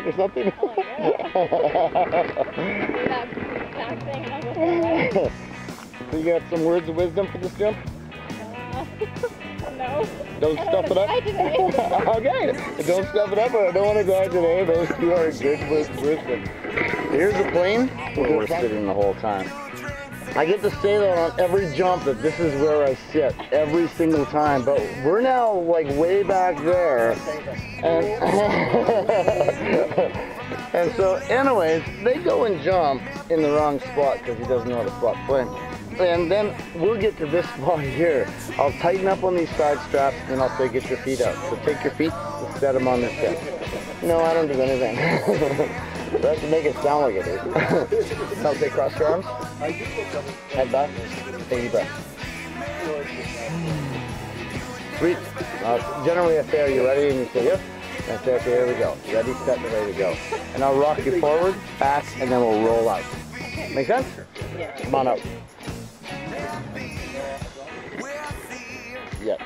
or something? So you got some words of wisdom for this jump? No. Don't stuff it up? Okay, don't stuff it up or I don't want to die today. Those two are good words of wisdom. Here's the plane where we're sitting the whole time. I get to say that on every jump that this is where I sit every single time, but we're now like way back there. And, and so anyways, they go and jump in the wrong spot because he doesn't know how to spot the plane. And then we'll get to this spot here. I'll tighten up on these side straps and then I'll say get your feet out. So take your feet and set them on this hip. No, I don't do anything. That's to make it sound like it is. Now take cross your arms. Head back. Take a deep breath. Sweet. Generally I say, are you ready? And you say yes. And I say, okay, here we go. Ready, set, and ready to go. And I'll rock you forward, back, and then we'll roll out. Make sense? Yeah. Come on out. Yeah.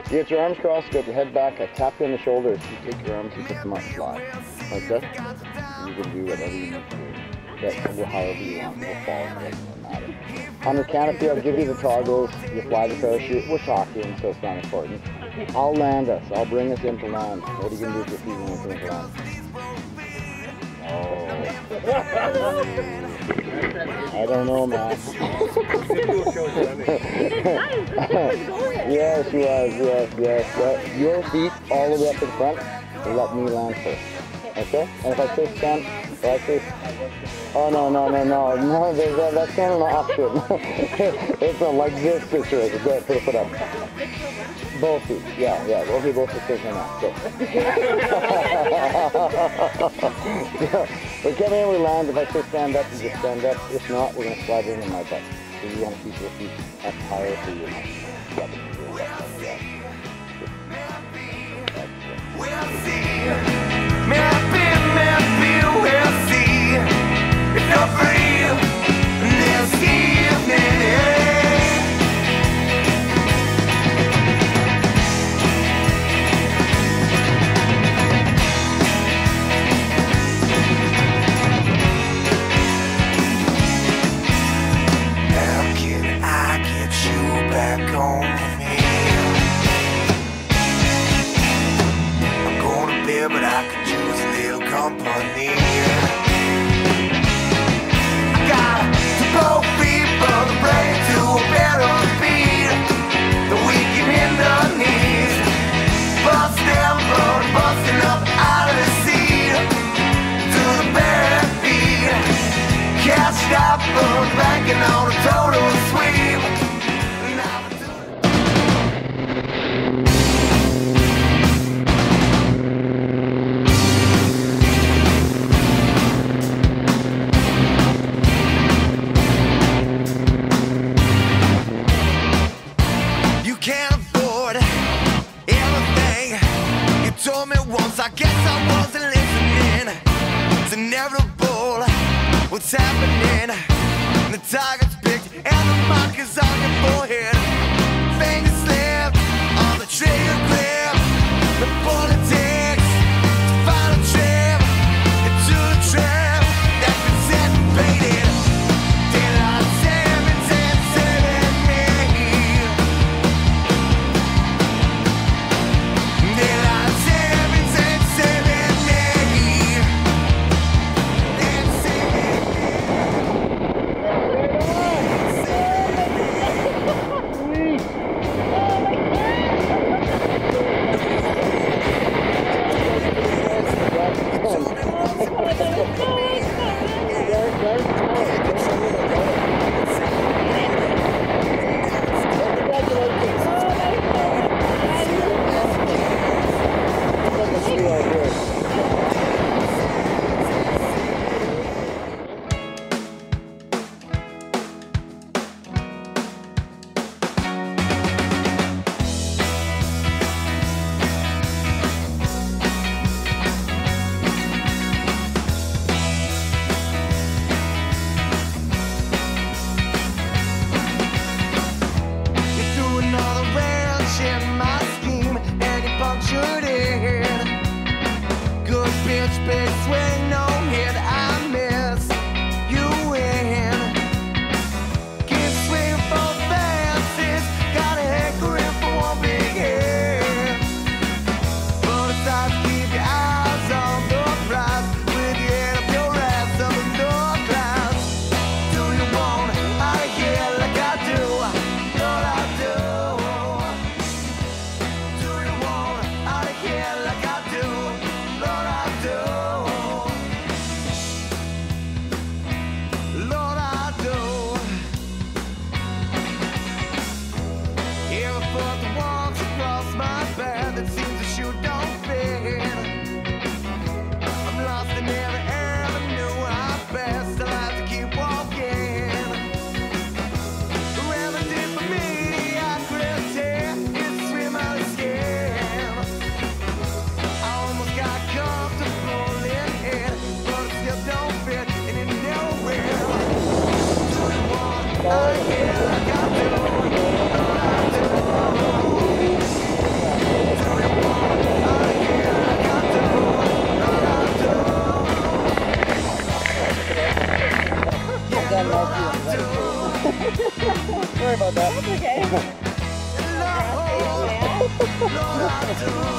Get your arms crossed, get your head back, I tap you on the shoulders, you take your arms and put them up flat. Like this. You can do whatever you need to do. Yeah, however you want. We'll fall, it doesn't matter. On the canopy, I'll give you the toggles, you fly the parachute, we're talking, so it's not important. I'll land us, I'll bring us into land. What are you going to do with your feet when you come into land? Oh. I don't know, man. Yes, you was, yes. Your feet all the way up in front, and let me land first. Okay? And if I say stand, if I say, oh no, that's not an option. It's a like this situation. Go ahead, put a foot up. Both feet, yeah, okay, both feet face on that. Go. We come in, we land. If I say stand up, you just stand up. If not, we're going to slide in my butt. So you want to keep your feet up higher so you're not. But I could use a little company. I got to both people to bring to a better beat. The weak and in the knees, busting up out of the seat to the bare feet. Can't stop banking on a total sweep. I guess I wasn't listening. It's inevitable what's happening. The target's picked and the mark is on your forehead. Fingers slipped on the trigger grip. The politics, the final trip into the trap that's been set and baited. Daylight savings and saving me. Daylight savings and saving me. And saving me.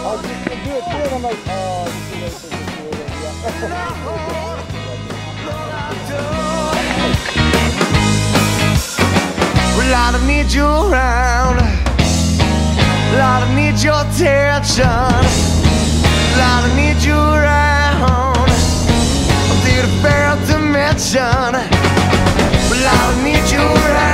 I'll just do it too, and I'm like, oh, this is Well, I don't need you around. I don't need your attention. I don't need you around. I'm the fair dimension. Well, I don't need you around.